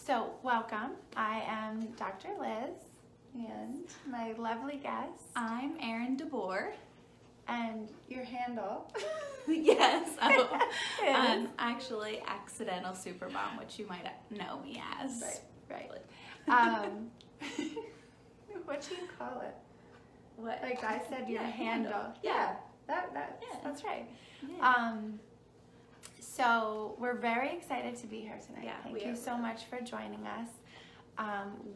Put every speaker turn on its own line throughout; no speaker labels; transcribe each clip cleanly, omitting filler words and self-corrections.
So welcome. I am Dr. Liz and my lovely guest.
I'm Erin De Boer.
And your handle.
Yes, I'm actually Accidental Supermom, which you might know me as.
Right. What do you call it?
What?
Like I said, your handle.
Yeah.
That's right.
Yeah.
So we're very excited to be here tonight.
Yeah,
Thank you so much for joining us.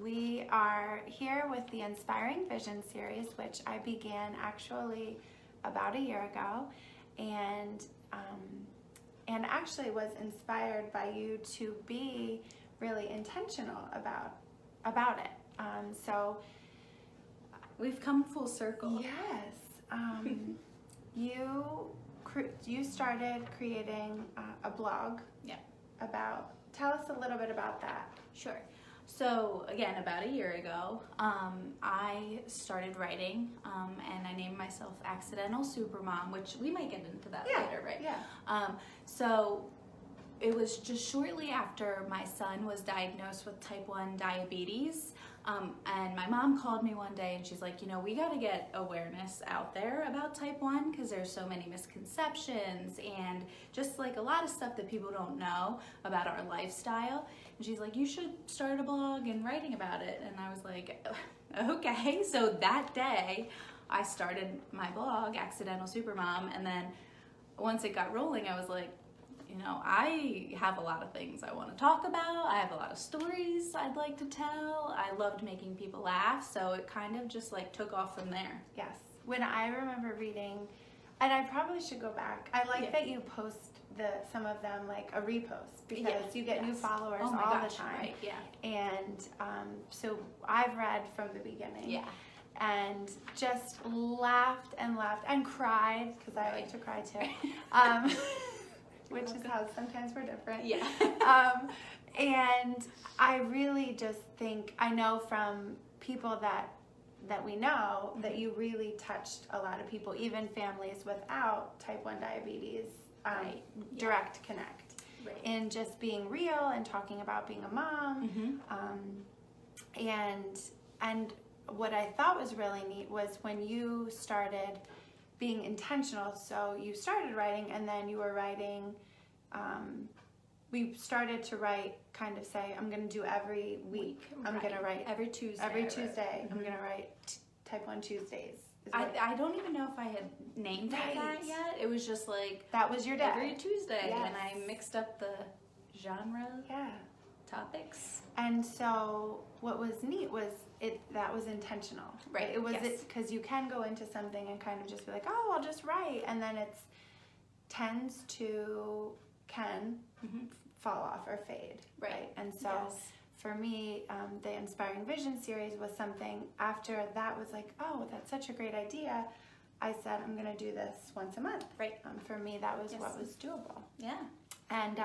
We are here with the Inspiring Vision series, which I began actually about a year ago, and actually was inspired by you to be really intentional about it. So
we've come full circle.
yes, you started creating a blog.
Yeah.
Tell us a little bit about that.
Sure. So again, about a year ago, I started writing, and I named myself Accidental Supermom, which we might get into that later, right?
Yeah.
So it was just shortly after my son was diagnosed with type 1 diabetes, and my mom called me one day and she's like, we got to get awareness out there about type 1 because there's so many misconceptions and just like a lot of stuff that people don't know about our lifestyle. And she's like, you should start a blog and writing about it. And I was like, okay. So that day I started my blog, Accidental Supermom. And then once it got rolling, I was like, I have a lot of things I want to talk about. I have a lot of stories I'd like to tell. I loved making people laugh. So it kind of just like took off from there.
Yes. When I remember reading, and I probably should go back. I like that you post some of them like a repost because you get new followers all the time.
Right, yeah.
And so I've read from the beginning.
Yeah.
And just laughed and cried because I like to cry too. Which is how sometimes we're different.
Yeah.
And I really just think, I know from people that we know that you really touched a lot of people, even families without type 1 diabetes, direct connect.
Right.
In just being real and talking about being a mom. And what I thought was really neat was when you started being intentional. So you started writing and then you were writing, we started to write, kind of say, I'm going to do every week. I'm going to write
every Tuesday.
I'm going to write type 1 Tuesdays.
I don't even know if I had named it that yet. It was just like,
that was your day.
Every Tuesday.
Yes.
And I mixed up the genre topics.
And so what was neat was that was intentional.
Right.
It was because you can go into something and kind of just be like, oh, I'll just write, and then it can fall off or fade.
Right.
And so for me, the Inspiring Vision series was something after that was like, oh, that's such a great idea. I said, I'm going to do this once a month.
Right.
For me, that was what was doable.
Yeah.
And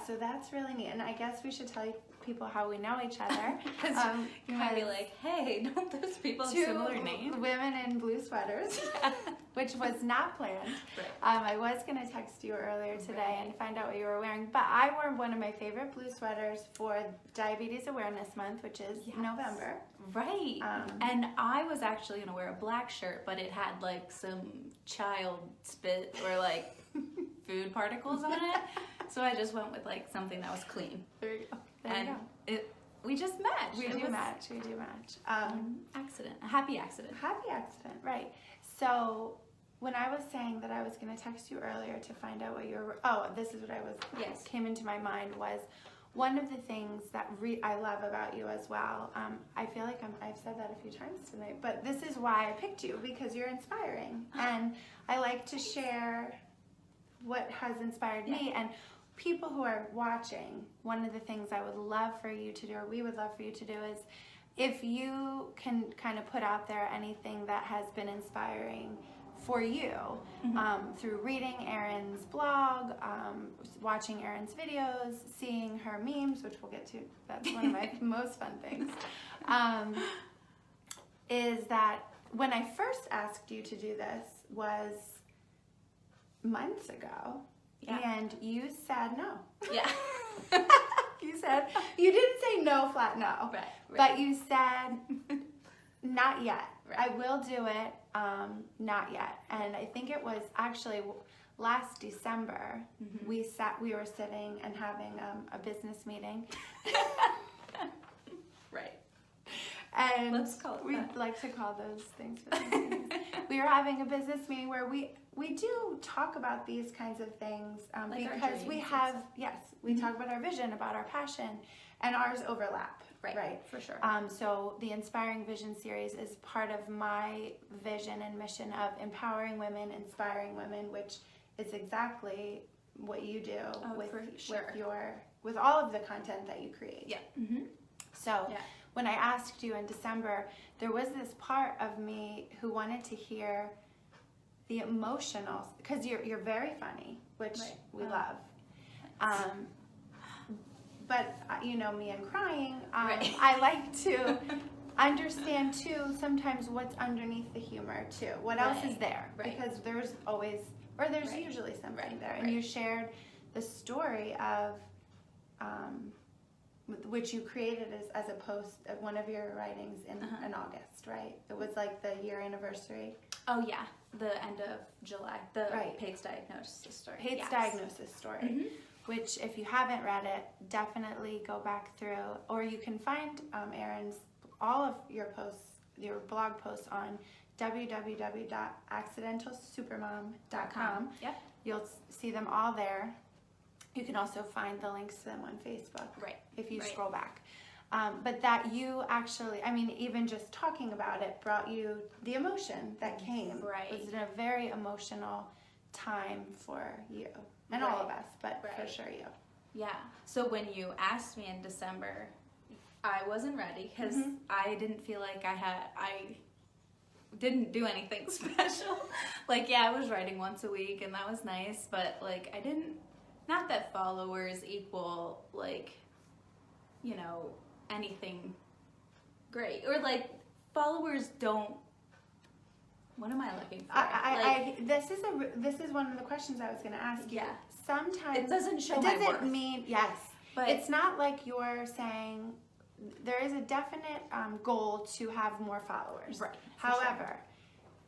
so that's really neat. And I guess we should tell people how we know each other.
You might be like, hey, don't those people have similar names?
Women in blue sweaters, which was not planned.
Right.
I was going to text you earlier today and find out what you were wearing, but I wore one of my favorite blue sweaters for Diabetes Awareness Month, which is November.
Right. And I was actually going to wear a black shirt, but it had like some child spit or like food particles on it. So I just went with like something that was clean.
There you go.
We just matched.
We do match.
Accident. A happy accident.
Happy accident, right. So when I was saying that I was going to text you earlier to find out what you were, this is what came into my mind was one of the things that I love about you as well. I feel like I've said that a few times tonight, but this is why I picked you, because you're inspiring. And I like to share what has inspired me. And people who are watching, one of the things I would love for you to do, or we would love for you to do, is if you can kind of put out there anything that has been inspiring for you through reading Erin's blog, watching Erin's videos, seeing her memes, which we'll get to. That's one of my most fun things. Is that when I first asked you to do this was months ago, and you said no.
Yeah.
You said, you didn't say no, flat no.
Right.
But you said, not yet.
Right.
I will do it, not yet. And I think it was actually last December, we were sitting and having a business meeting.
Right.
And
let's call it
we
that.
like to call those things business meetings. We were having a business meeting where we do talk about these kinds of things
Like our
because we
dreams
have, yes, we talk about our vision, about our passion, and ours overlap.
Right, for sure.
So the Inspiring Vision series is part of my vision and mission of empowering women, inspiring women, which is exactly what you do with all of the content that you create.
Yeah.
So when I asked you in December, there was this part of me who wanted to hear the emotional, because you're very funny, which we love. But you know me and crying, I like to understand too sometimes what's underneath the humor too. What else is there? Because there's always, or there's usually something there. And you shared the story of, which you created as a post of one of your writings in August, right? It was like the year anniversary.
Oh yeah, the end of July, the PATS diagnosis story.
PATS diagnosis story. Which, if you haven't read it, definitely go back through, or you can find Erin's, all of your posts, your blog posts on www.accidentalsupermom.com.
Yep.
You'll see them all there. You can also find the links to them on Facebook. If you scroll back. But that you actually, I mean, even just talking about it brought you the emotion that came. It was a very emotional time for you. And all of us, but for sure you.
Yeah. So when you asked me in December, I wasn't ready because I didn't feel like I didn't do anything special. Like, yeah, I was writing once a week and that was nice, but like I didn't, not that followers equal like, you know, anything great. Or like followers don't, what am I looking for?
This is one of the questions I was going to ask you.
Yeah.
Sometimes
it doesn't show
it
my
doesn't
worth.
mean but it's not like you're saying there is a definite goal to have more followers. However,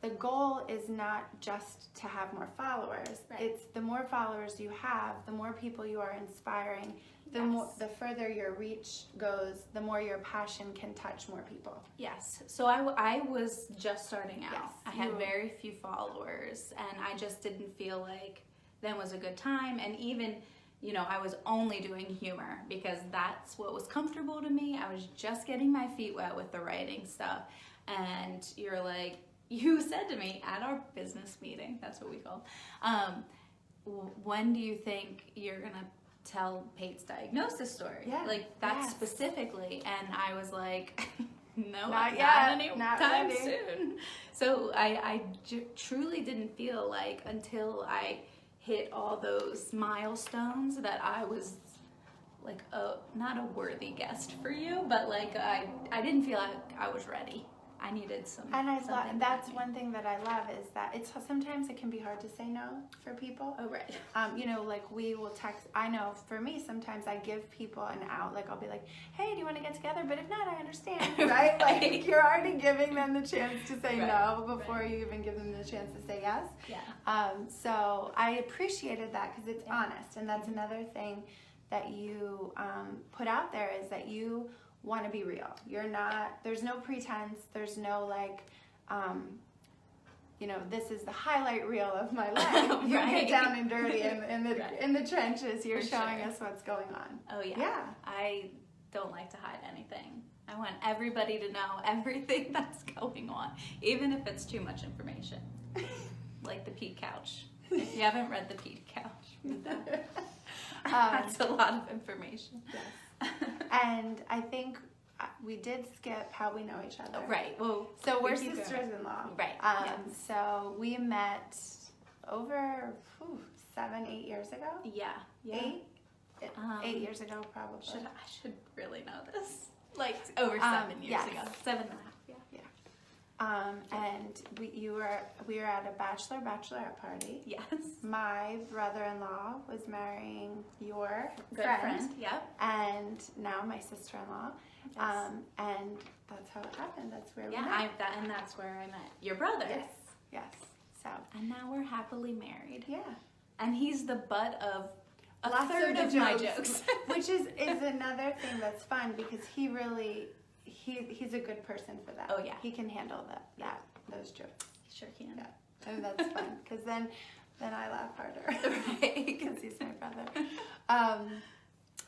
the goal is not just to have more followers. It's the more followers you have, the more people you are inspiring, the further your reach goes, the more your passion can touch more people.
Yes. So I was just starting out. I had very few followers and I just didn't feel like then was a good time. And even, you know, I was only doing humor because that's what was comfortable to me. I was just getting my feet wet with the writing stuff. And you're like, you said to me at our business meeting, that's what we call, when do you think you're going to tell PATS diagnosis story? Like that specifically. And I was like, no, not anytime soon. So I truly didn't feel like until I hit all those milestones that I was like not a worthy guest for you, but like I didn't feel like I was ready. I needed some.
And that's one thing that I love is that it's sometimes it can be hard to say no for people.
Oh, right.
You know, like we will text. I know for me sometimes I give people an out. Like I'll be like, hey, do you want to get together? But if not, I understand. Right? Like you're already giving them the chance to say no before you even give them the chance to say yes.
Yeah.
So I appreciated that because it's honest, and that's another thing that you put out there is that you want to be real. You're not, there's no pretense, there's no like, you know, this is the highlight reel of my life. You get down and dirty in the trenches. You're showing us what's going on.
Oh yeah. I don't like to hide anything. I want everybody to know everything that's going on, even if it's too much information. Like the Pete Couch. If you haven't read the Pete Couch, read that. That's a lot of information.
Yes. And I think we did skip how we know each other.
Right. Well,
so we're sisters-in-law.
Right.
So we met over 7-8 years ago.
Yeah.
8 years ago, probably.
I should really know this. Like over 7 years ago. 7.5. Yeah.
And we were at a bachelorette party.
Yes.
My brother-in-law was marrying your
Good friend. Yep.
And now my sister-in-law.
Yes.
And that's how it happened. That's where we
Yeah,
met.
and that's where I met your brother.
Yes. So.
And now we're happily married.
Yeah.
And he's the butt of a
Lots
third of my jokes.
Which is another thing that's fun because he's a good person for that.
Oh yeah.
He can handle those jokes.
Sure can.
Yeah. And that's fun because then I laugh harder.
Right.
Because he's my brother.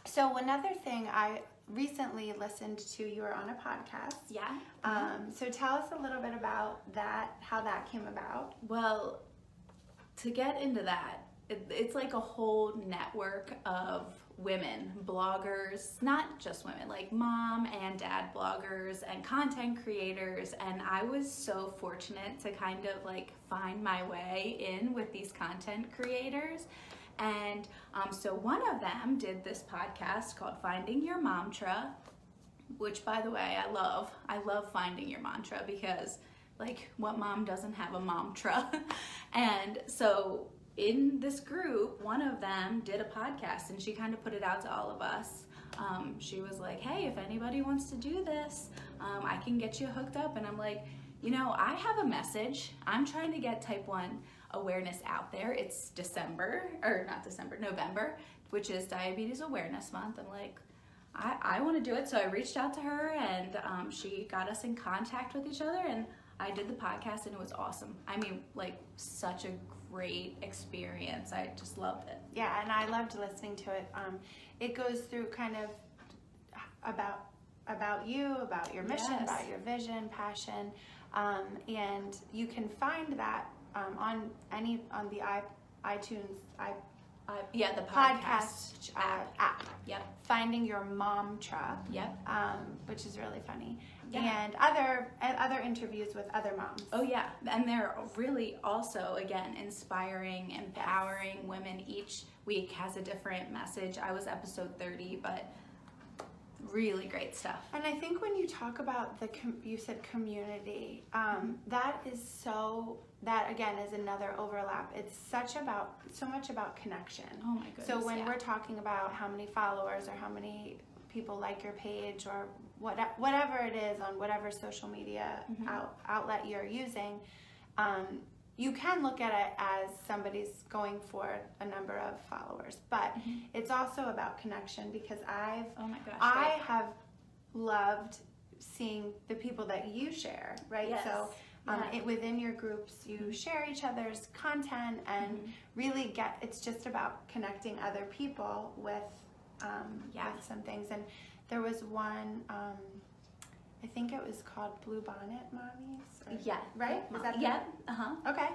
So another thing, I recently listened to, you were on a podcast.
Yeah.
So tell us a little bit about that, how that came about.
Well, to get into that, it's like a whole network of women, bloggers, not just women, like mom and dad bloggers and content creators. And I was so fortunate to kind of like find my way in with these content creators. And so one of them did this podcast called Finding Your Mantra, which, by the way, I love. I love Finding Your Mantra because, like, what mom doesn't have a mantra? And so in this group, one of them did a podcast, and she kind of put it out to all of us. She was like, hey, if anybody wants to do this, I can get you hooked up. And I'm like, you know, I have a message. I'm trying to get type 1 awareness out there. It's November, which is Diabetes Awareness Month. I'm like, I want to do it. So I reached out to her, and she got us in contact with each other, and I did the podcast, and it was awesome. I mean, like, such a great experience. I just loved it.
Yeah, and I loved listening to it. It goes through kind of about you, about your mission,
Yes.
about your vision, passion, and you can find that on the iTunes
The
podcast app.
Yep.
Finding Your Mantra.
Yep.
Which is really funny.
Yeah.
And other interviews with other moms.
Oh yeah, and they're really also, again, inspiring, empowering women. Each week has a different message. I was episode 30, but really great stuff.
And I think when you talk about you said community, that again is another overlap. It's so much about connection.
Oh my goodness.
So when we're talking about how many followers or how many people like your page or whatever it is on whatever social media outlet you're using, you can look at it as somebody's going for a number of followers, but it's also about connection because I have loved seeing the people that you share, right?
Yes.
So within your groups, you share each other's content and really it's just about connecting other people with some things. And there was one, I think it was called Blue Bonnet Mommies.
Yeah.
Right? Was that
yeah.
Okay.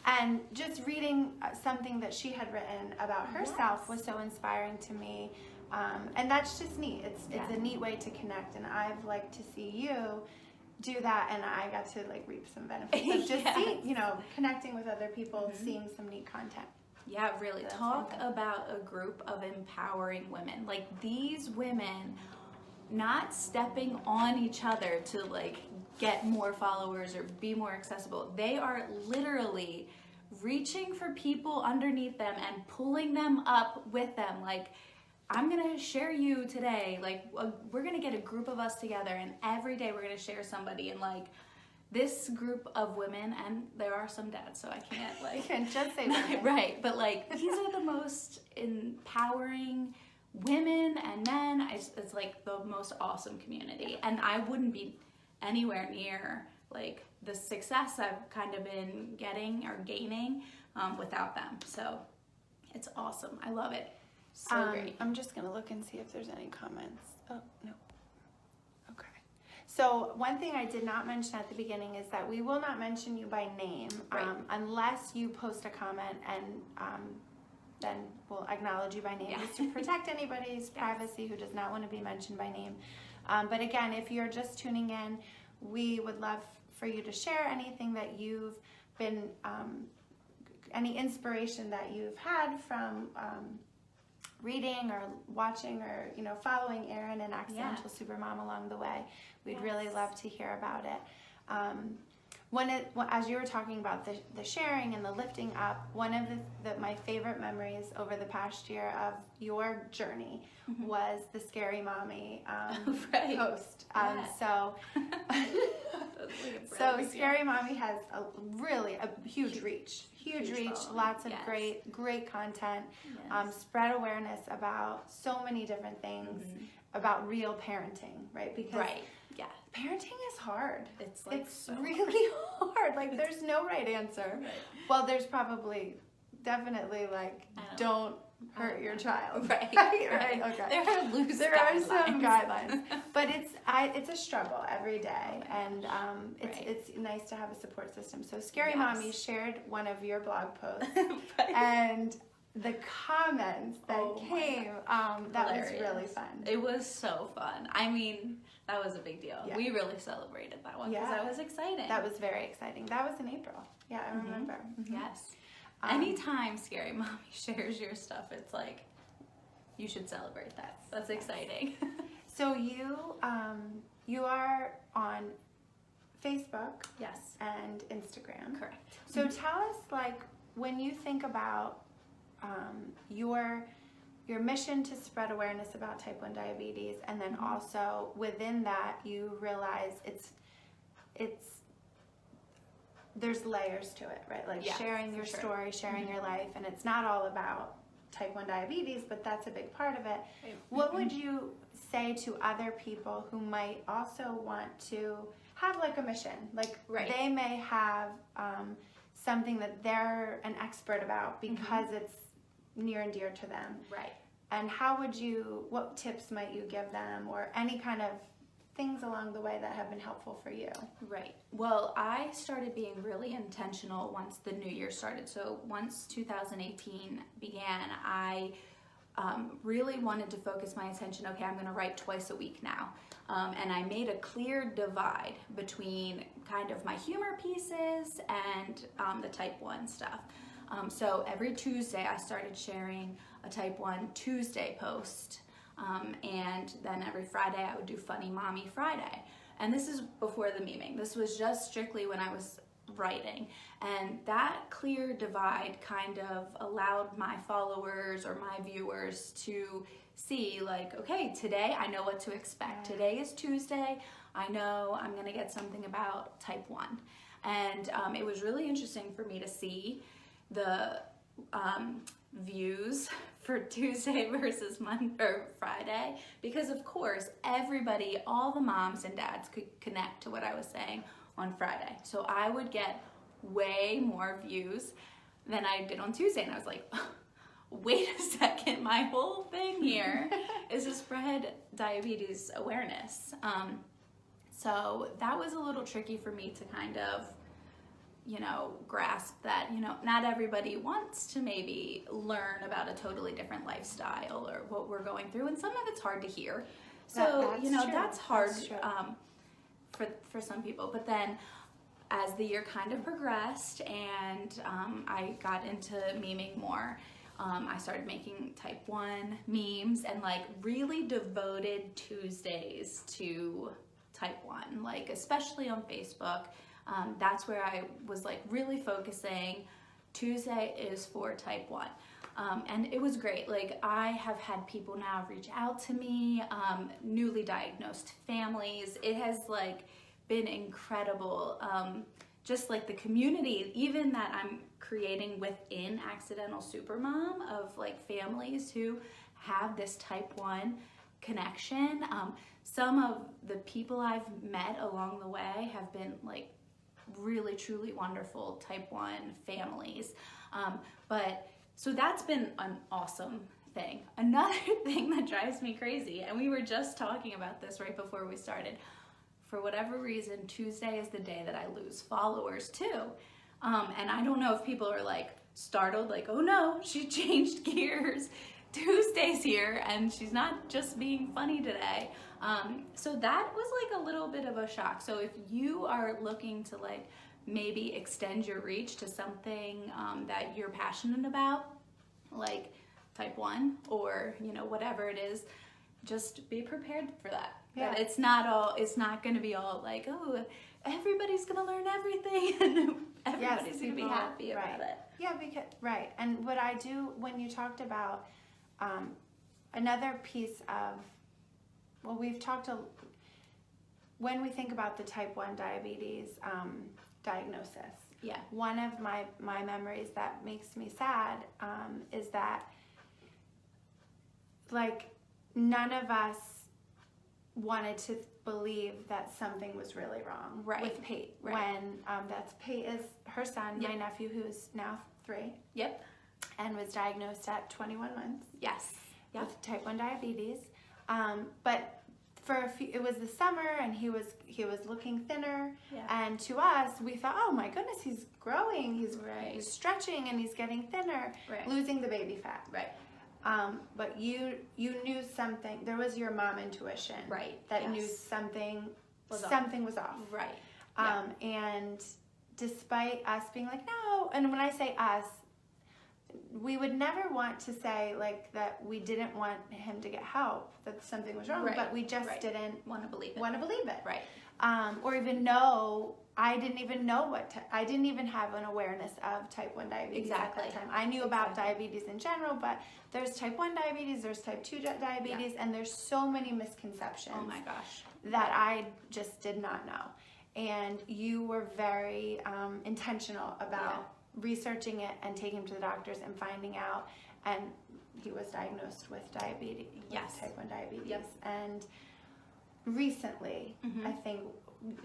And just reading something that she had written about herself was so inspiring to me. And that's just neat. It's a neat way to connect. And I've liked to see you do that, and I got to like reap some benefits of just connecting with other people, seeing some neat content.
Yeah, really. Talk about a group of empowering women. Like, these women not stepping on each other to like get more followers or be more accessible. They are literally reaching for people underneath them and pulling them up with them. Like, I'm gonna share you today. Like, we're gonna get a group of us together, and every day we're gonna share somebody. And like, this group of women, and there are some dads, so I can't like.
You can just say women.
Right, but like, these are the most empowering women and men. It's like the most awesome community, and I wouldn't be anywhere near like the success I've kind of been getting or gaining without them. So it's awesome. I love it. So great.
I'm just gonna look and see if there's any comments. Oh, no. Okay. So one thing I did not mention at the beginning is that we will not mention you by name unless you post a comment, and then we'll acknowledge you by name just to protect anybody's privacy who does not want to be mentioned by name. But again, if you're just tuning in, we would love for you to share anything that you've been, any inspiration that you've had from reading or watching or following Erin and Accidental Supermom along the way. We'd really love to hear about it. as you were talking about the sharing and the lifting up, one of my favorite memories over the past year of your journey was the Scary Mommy
right.
post.
Yeah.
So, Scary Mommy has a huge reach, lots of great content, spread awareness about so many different things, about real parenting, right? Because parenting is hard. It's really hard. Like, there's no right answer. Right. Well, there's definitely don't hurt your child.
Right.
Right. Okay.
There are
some guidelines, but it's a struggle every day, and it's nice to have a support system. So Scary Mommy shared one of your blog posts, and the comments that came, that was really fun.
It was so fun. I mean, that was a big deal. Yeah. We really celebrated that one because that was exciting.
That was very exciting. That was in April. Yeah, I remember.
Yes. Anytime Scary Mommy shares your stuff, it's like, you should celebrate that. That's exciting.
So you are on Facebook, and Instagram.
Correct.
So tell us, when you think about your mission to spread awareness about type 1 diabetes, and then also within that you realize there's layers to it, right? Like sharing your story, sharing your life, and it's not all about type 1 diabetes, but that's a big part of it. What would you say to other people who might also want to have a mission? They may have something that they're an expert about because it's near and dear to them.
Right.
And what tips might you give them, or any kind of things along the way that have been helpful for you?
Right. Well, I started being really intentional once the new year started. So once 2018 began, I really wanted to focus my attention. Okay, I'm going to write twice a week now. And I made a clear divide between kind of my humor pieces and the type 1 stuff. So every Tuesday I started sharing a type 1 Tuesday post. And then every Friday I would do Funny Mommy Friday. And this is before the memeing. This was just strictly when I was writing. And that clear divide kind of allowed my followers or my viewers to see, okay, today I know what to expect. Today is Tuesday. I know I'm going to get something about type 1. And it was really interesting for me to see the views for Tuesday versus Monday or Friday, because of course everybody, all the moms and dads, could connect to what I was saying on Friday. So I would get way more views than I did on Tuesday, and I was like, wait a second, my whole thing here is to spread diabetes awareness. So that was a little tricky for me to kind of grasp that, not everybody wants to maybe learn about a totally different lifestyle or what we're going through, and some of it's hard to hear. So, that's hard for some people. But then as the year kind of progressed and I got into memeing more, I started making type 1 memes and really devoted Tuesdays to type 1, especially on Facebook. That's where I was really focusing. Tuesday is for type 1. And it was great. I have had people now reach out to me, newly diagnosed families. It has been incredible. Just the community, even that I'm creating within Accidental Supermom, of families who have this type 1 connection. Some of the people I've met along the way have been really truly wonderful type 1 families. So that's been an awesome thing. Another thing that drives me crazy, and we were just talking about this right before we started, for whatever reason Tuesday is the day that I lose followers too. And I don't know if people are startled, oh no, she changed gears, Tuesday's here and she's not just being funny today. So that was a little bit of a shock. So if you are looking to maybe extend your reach to something that you're passionate about, like type 1 or whatever it is, just be prepared for that.
Yeah.
That it's not going to be all like, oh, everybody's going to learn everything and everybody's going to be happy about it.
Yeah, right. And what I do when you talked about another piece of, well, when we think about the type 1 diabetes diagnosis, one of my memories that makes me sad is that, like, none of us wanted to believe that something was really wrong with Pate. When Pate is her son, my nephew, who's now 3.
Yep.
And was diagnosed at 21 months.
Yes.
With type 1 diabetes. But it was the summer, and he was looking thinner. Yeah. And to us, we thought, oh my goodness, he's growing, he's stretching, and he's getting thinner, losing the baby fat.
Right.
But you knew something. There was your mom intuition, that knew something was off.
Right.
And despite us being like, no, and when I say us, we would never want to say like that we didn't want him to get help, that something was wrong, but we just didn't
want to believe it.
Right. Or even know. I didn't even know I didn't even have an awareness of type 1 diabetes at that time. I knew about diabetes in general, but there's type 1 diabetes, there's type 2 diabetes, and there's so many misconceptions.
Oh my gosh.
That I just did not know. And you were very intentional about researching it and taking him to the doctors and finding out, and he was diagnosed with diabetes, type 1 diabetes.
Yep.
And recently, I think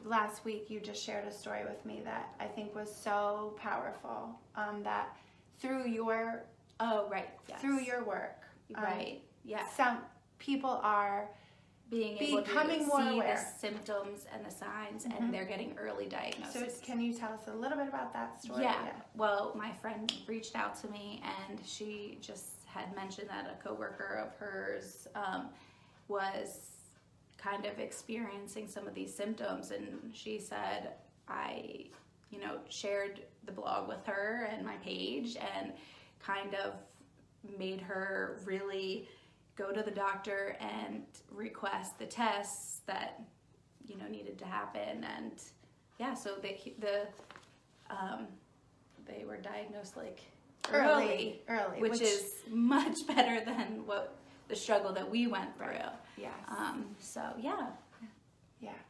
last week you just shared a story with me that I think was so powerful, that through your through your work, some people are
being able
becoming
to
more
see
aware.
the symptoms and the signs, and they're getting early diagnosis.
So can you tell us a little bit about that story?
Yeah. Well, my friend reached out to me, and she just had mentioned that a coworker of hers was kind of experiencing some of these symptoms, and she said, I shared the blog with her and my page, and kind of made her really go to the doctor and request the tests that needed to happen. And so they were diagnosed like early, which is much better than what the struggle that we went through.
Yes.
So yeah.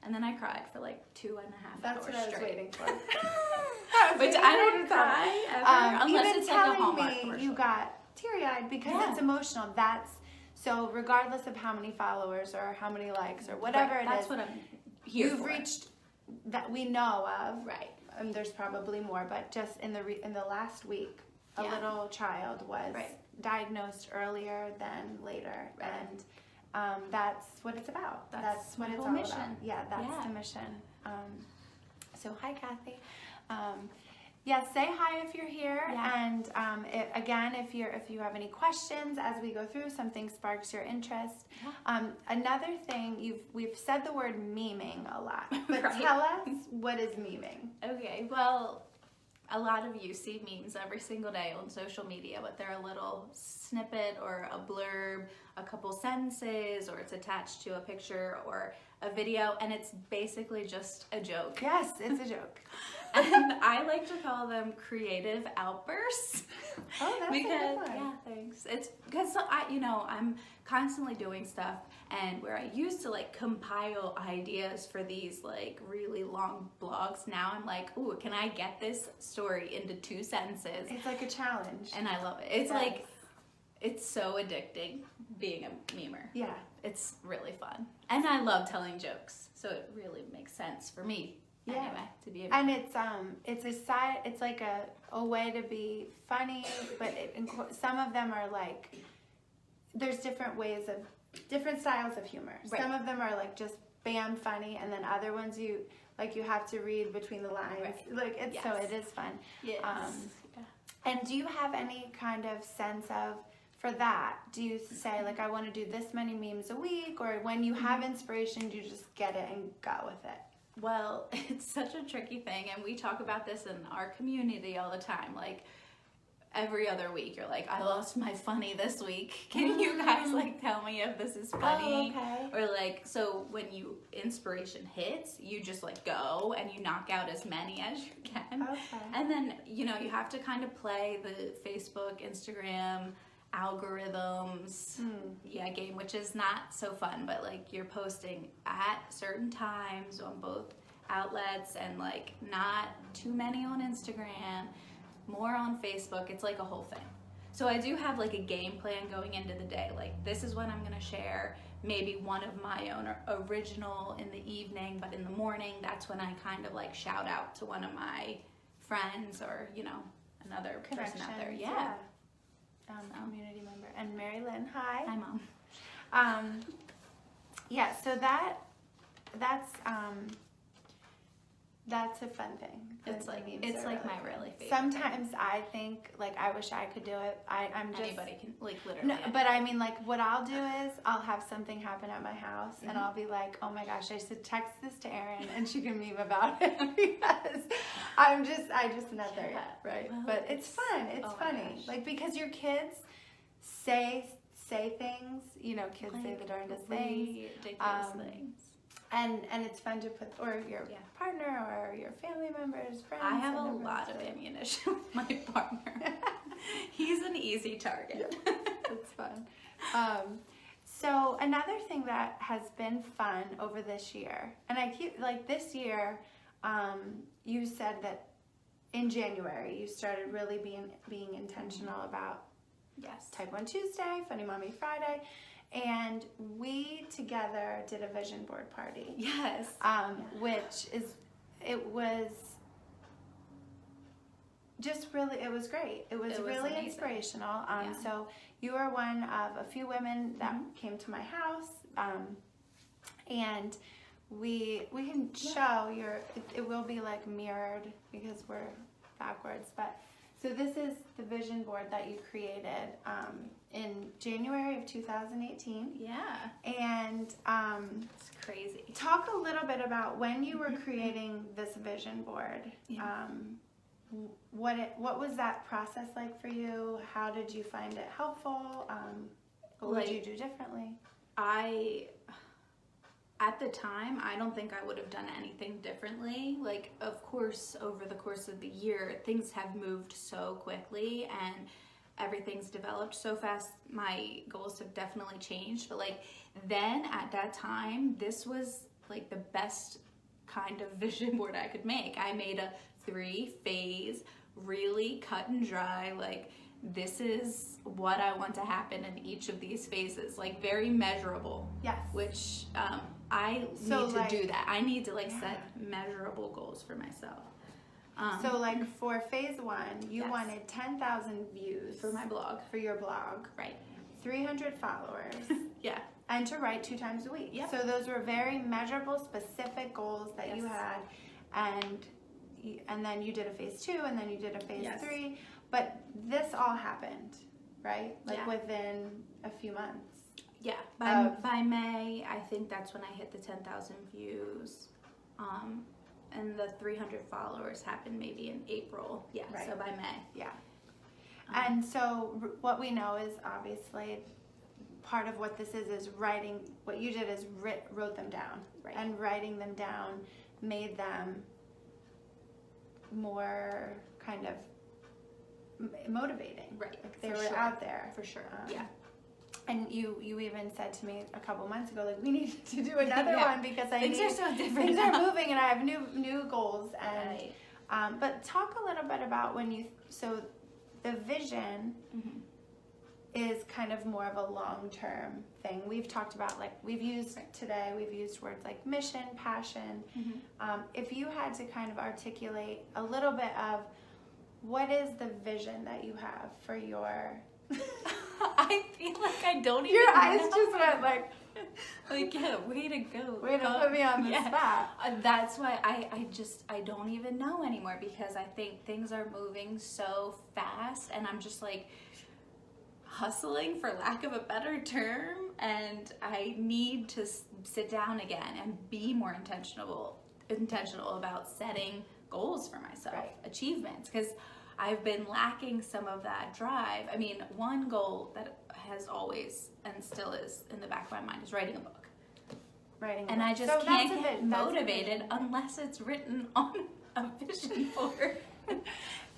And then I cried for like 2.5 hours
That's what I was
straight.
waiting for.
Which I don't cry ever, unless it's like a Hallmark commercial.
You got teary-eyed because it's emotional. So regardless of how many followers or how many likes or whatever it is,
that's what I'm here
you've
for.
reached that we know of.
Right.
And there's probably more, but just in the last week, a little child was diagnosed earlier than later, and that's what it's about. That's what it's all
mission.
about. Yeah, that's the mission. So hi, Kathy. Say hi if you're here, and again, if you have any questions as we go through, something sparks your interest. Another thing, we've said the word memeing a lot, but tell us, what is memeing?
Okay, well, a lot of you see memes every single day on social media, but they're a little snippet or a blurb, a couple sentences, or it's attached to a picture or a video, and it's basically just a joke.
Yes, it's a joke.
And I like to call them creative outbursts.
Oh, that's a good one.
Yeah, thanks. It's because I'm constantly doing stuff, and where I used to like compile ideas for these like really long blogs, now I'm like, ooh, can I get this story into 2 sentences?
It's like a challenge.
And I love it. It's like, it's so addicting being a memer.
Yeah.
It's really fun. And I love telling jokes, so it really makes sense for me. Anyway, to be
and it's like a way to be funny, but some of them are like, there's different styles of humor. Some of them are like just bam funny, and then other ones you have to read between the lines. So it is fun.
Yes.
And do you have any kind of sense of, for that, do you say like, I want to do this many memes a week, or when you have inspiration, do you just get it and go with it?
Well, it's such a tricky thing, and we talk about this in our community all the time. Like, every other week you're like, I lost my funny this week. Can you guys like tell me if this is funny?
Oh, okay.
Or like, so when inspiration hits, you just like go and you knock out as many as you can.
Okay.
And then, you know, you have to kind of play the Facebook, Instagram algorithms game, which is not so fun, but like you're posting at certain times on both outlets and like not too many on Instagram, more on Facebook. It's like a whole thing. So I do have like a game plan going into the day. Like, this is when I'm gonna share maybe one of my own original in the evening, but in the morning, that's when I kind of like shout out to one of my friends or, you know, another person out there. Yeah.
Community member. And Mary Lynn, hi.
Hi, Mom.
Yeah, so that's a fun thing.
It's like my really favorite.
Sometimes I think like I wish I could do it. I'm just
anybody can like literally.
No, but I mean like what I'll do is I'll have something happen at my house and I'll be like, oh my gosh, I should text this to Erin and she can meme about it because I just not there yet, right?
Well,
but it's fun. It's funny, like because your kids say things. You know, kids
like,
say the darndest things.
Ridiculous things.
And it's fun to put, or your partner, or your family members, friends.
I have a lot of ammunition with my partner. He's an easy target.
Yeah, it's fun. So another thing that has been fun over this year, and I keep, like this year, you said that in January you started really being intentional about Type 1 Tuesday, Funny Mommy Friday. And we together did a vision board party.
Yes.
It was just really, it was great. It was really
amazing.
Inspirational. So you were one of a few women that came to my house. And we can show it will be like mirrored because we're backwards, but so this is the vision board that you created in January of 2018.
Yeah.
And
it's crazy.
Talk a little bit about when you were creating this vision board.
Yeah.
What was that process like for you? How did you find it helpful? What would you do differently?
At the time, I don't think I would have done anything differently. Like, of course, over the course of the year, things have moved so quickly and everything's developed so fast. My goals have definitely changed. But like then at that time, this was like the best kind of vision board I could make. I made a 3-phase, really cut and dry, like this is what I want to happen in each of these phases, like very measurable.
Yes.
Which I need to do that. I need to like set measurable goals for myself.
So like for phase 1, you wanted 10,000 views
for my blog.
For your blog.
Right.
300 followers.
Yeah.
And to write 2 times a week.
Yep.
So those were very measurable, specific goals that you had. And then you did a phase 2, and then you did a phase 3. But this all happened, right? Like within a few months.
Yeah. By May, I think that's when I hit the 10,000 views. And the 300 followers happened maybe in April. Yeah. Right. So by May.
Yeah. And so what we know is obviously part of what this is writing. What you did is wrote them down.
Right.
And writing them down made them more kind of motivating.
Right.
Like they were out there.
For sure. Yeah.
And you even said to me a couple months ago, like, we need to do another one because
things are so different.
Things are moving, and I have new goals.
And
but talk a little bit about so the vision is kind of more of a long-term thing. We've talked about we've used words like mission, passion. If you had to kind of articulate a little bit of what is the vision that you have for your
I feel like I don't even
Your eyes
know.
just went like
yeah, way to go.
Way to put me on the spot.
That's why I don't even know anymore because I think things are moving so fast and I'm just like hustling for lack of a better term, and I need to sit down again and be more intentional about setting goals for myself, achievements, because I've been lacking some of that drive. I mean, one goal that has always and still is in the back of my mind is writing a book. And I just can't get motivated unless it's written on a vision board.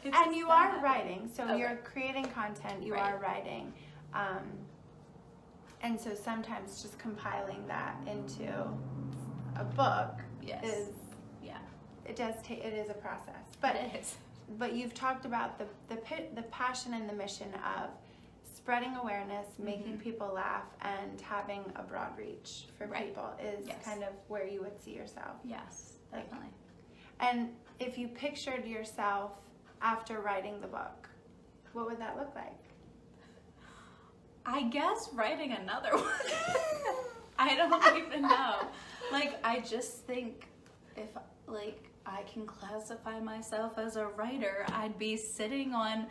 And you are writing, so you're creating content, you are writing. And so sometimes just compiling that into a book is, it is a process. But
it is.
But you've talked about the passion and the mission of spreading awareness, making people laugh, and having a broad reach for people is kind of where you would see yourself.
Yes, definitely.
And if you pictured yourself after writing the book, what would that look like?
I guess writing another one. I don't even know. Like, I just think if, like, I can classify myself as a writer, I'd be sitting on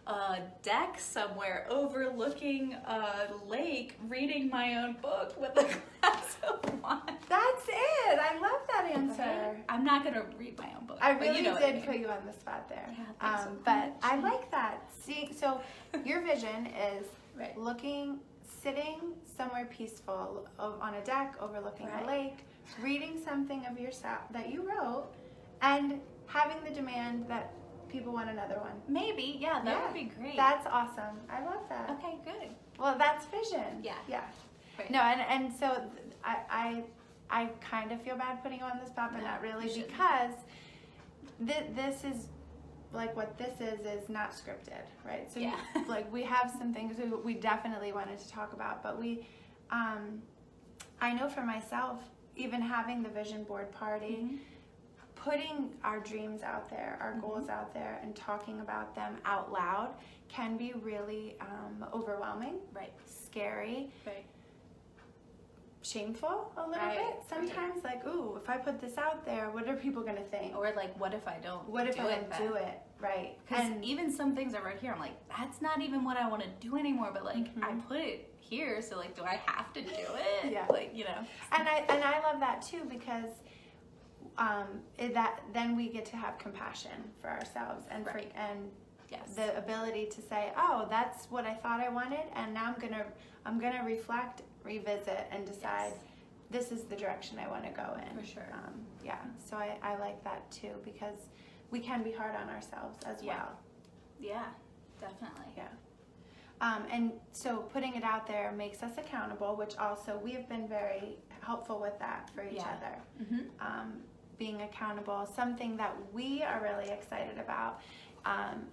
a deck somewhere overlooking a lake reading my own book with a glass of wine.
That's it. I love that answer.
Right? I'm not going to read my own book.
I really did put you on the spot there.
Yeah,
but I like that. See, so your vision is sitting somewhere peaceful on a deck overlooking a lake, reading something of yourself that you wrote, and having the demand that people want another one.
Maybe, that would be great.
That's awesome. I love that.
Okay, good.
Well, that's vision.
Yeah. Right.
No, and so I kind of feel bad putting you on the spot, but not really, because this is, like, what this is not scripted, right? So like, we have some things we definitely wanted to talk about, but I know for myself, even having the vision board party, putting our dreams out there, our goals out there, and talking about them out loud can be really overwhelming, scary, shameful a little bit sometimes. Like, ooh, if I put this out there, what are people gonna think?
Or like, what if I don't?
What if I don't do it? Right.
Because even some things are right here. I'm like, that's not even what I want to do anymore. But like, I put it here, so like, do I have to do it?
Yeah.
Like, you know.
And I love that too, because then we get to have compassion for ourselves and the ability to say, oh, that's what I thought I wanted, and now I'm gonna reflect, revisit, and decide this is the direction I want to go in.
For sure.
So I like that too, because we can be hard on ourselves as well.
Yeah, definitely.
And so putting it out there makes us accountable, which also we have been very helpful with that for each other. Being accountable. Something that we are really excited about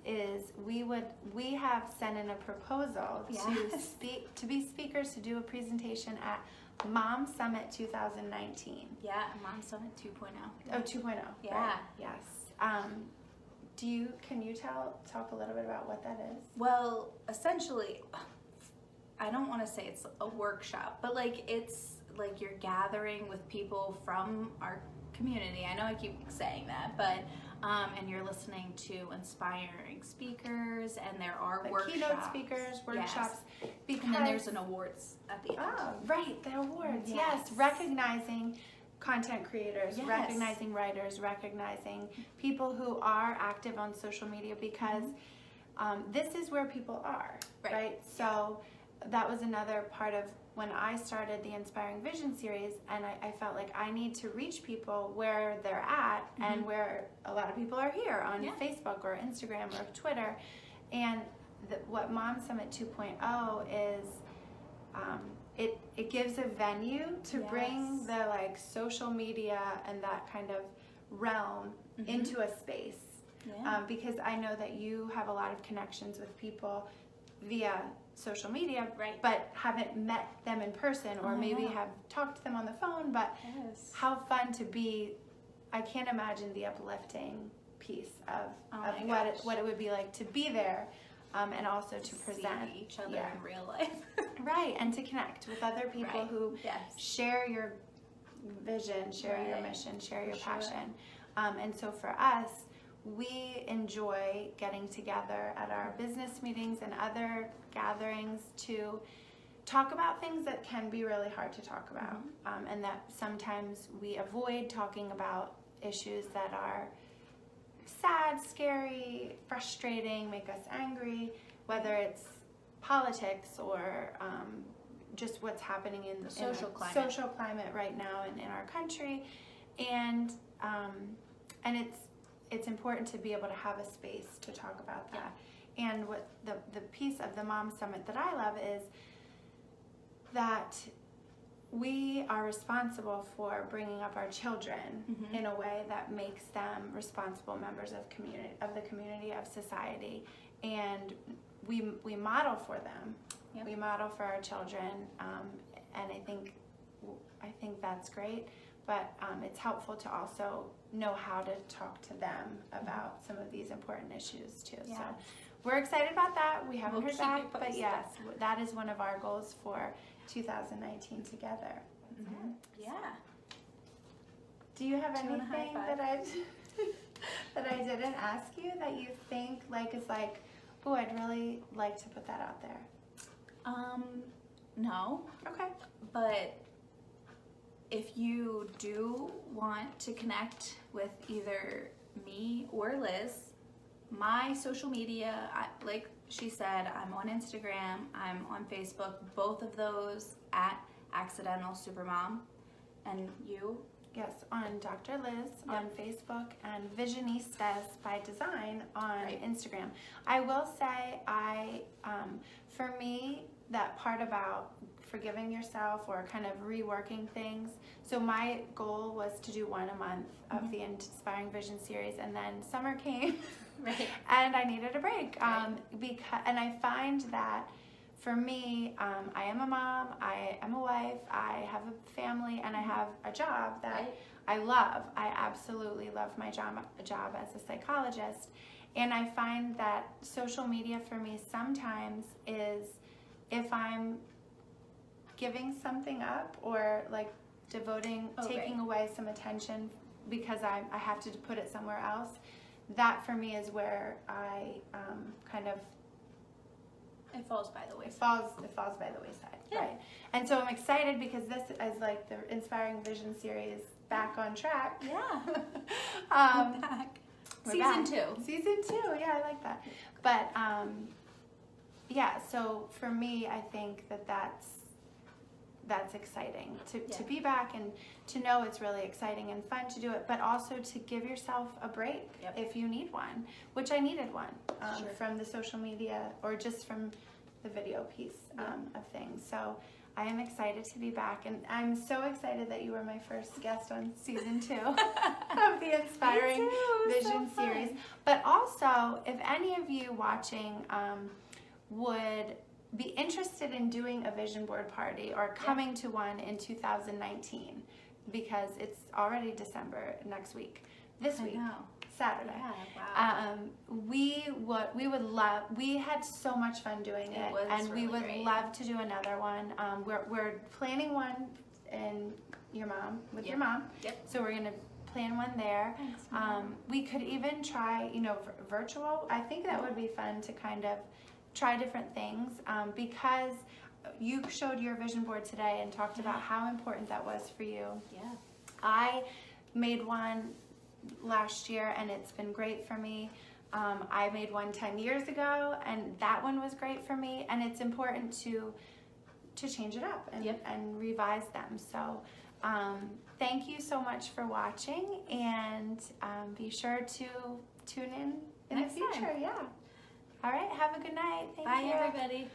is we have sent in a proposal to be speakers to do a presentation at Mom Summit 2019.
Yeah, Mom Summit 2.0.
Oh, 2.0.
Yeah.
Right. Yes. Can you talk a little bit about what that is?
Well, essentially, I don't want to say it's a workshop, but like, it's like you're gathering with people from our community. I know I keep saying that, but and you're listening to inspiring speakers, and there are workshops.
Keynote speakers, workshops.
Because, and then there's an awards at the end.
Oh, right, the awards. Yes, recognizing content creators, recognizing writers, recognizing people who are active on social media, because this is where people are, right? So that was another part of when I started the Inspiring Vision series, and I felt like I need to reach people where they're at, and where a lot of people are here on Facebook or Instagram or Twitter. And what Mom Summit 2.0 is, it gives a venue to bring the like social media and that kind of realm into a space. Because I know that you have a lot of connections with people via social media, but haven't met them in person, or maybe have talked to them on the phone, but how fun to be. I can't imagine the uplifting piece of what it would be like to be there, and also to present
each other in real life.
Right, and to connect with other people who share your vision, share your mission, share your passion. And so for us, we enjoy getting together at our business meetings and other gatherings to talk about things that can be really hard to talk about, and that sometimes we avoid talking about issues that are sad, scary, frustrating, make us angry, whether it's politics or just what's happening in the
social
climate right now in our country, and it's important to be able to have a space to talk about that. Yeah. And what the piece of the Mom Summit that I love is that we are responsible for bringing up our children in a way that makes them responsible members of the community, of society, and we model for them. Yep. We model for our children, and I think that's great. But it's helpful to also know how to talk to them about some of these important issues too. Yeah. So we're excited about that. We haven't heard back, but yes, that is one of our goals for 2019 together.
Yeah.
Do you have anything that I didn't ask you that you think is like, oh, I'd really like to put that out there?
No.
Okay.
But if you do want to connect with either me or Liz, my social media, like she said, I'm on Instagram, I'm on Facebook, both of those at Accidental Supermom. And you?
Yes, on Dr. Liz on Facebook and Visionistas by Design on Instagram. I will say, for me, that part about forgiving yourself or kind of reworking things. So my goal was to do one a month of the Inspiring Vision series, and then summer came, and I needed a break. And I find that for me, I am a mom, I am a wife, I have a family, and I have a job that I love. I absolutely love my job as a psychologist. And I find that social media for me sometimes is, if I'm giving something up or like taking away some attention because I have to put it somewhere else, that for me is where I kind of
it falls by the wayside.
It falls by the wayside, right? And so I'm excited because this is like the Inspiring Vision series back on track.
Yeah.
We're
back.
Season 2, yeah, I like that. But yeah, so for me, I think that's exciting to be back and to know it's really exciting and fun to do it, but also to give yourself a break if you need one, which I needed one from the social media or just from the video piece of things. So I am excited to be back, and I'm so excited that you were my first guest on season 2 of the Inspiring Vision series. But also, if any of you watching would be interested in doing a vision board party or coming to one in 2019, because it's already December next week, this week, Saturday.
Yeah, wow.
We would love. We had so much fun doing it, and
really
we would
great.
love to do another one. We're planning one in your mom with your mom.
Yep.
So we're gonna plan one there.
Thanks,
we could even try, virtual. I think that would be fun to kind of try different things, because you showed your vision board today and talked about how important that was for you.
Yeah.
I made one last year and it's been great for me. I made one 10 years ago and that one was great for me, and it's important to change it up and revise them. So thank you so much for watching, and be sure to tune in
Next
the future.
time.
Yeah. All right, have a good night. Thank
Bye,
you.
everybody.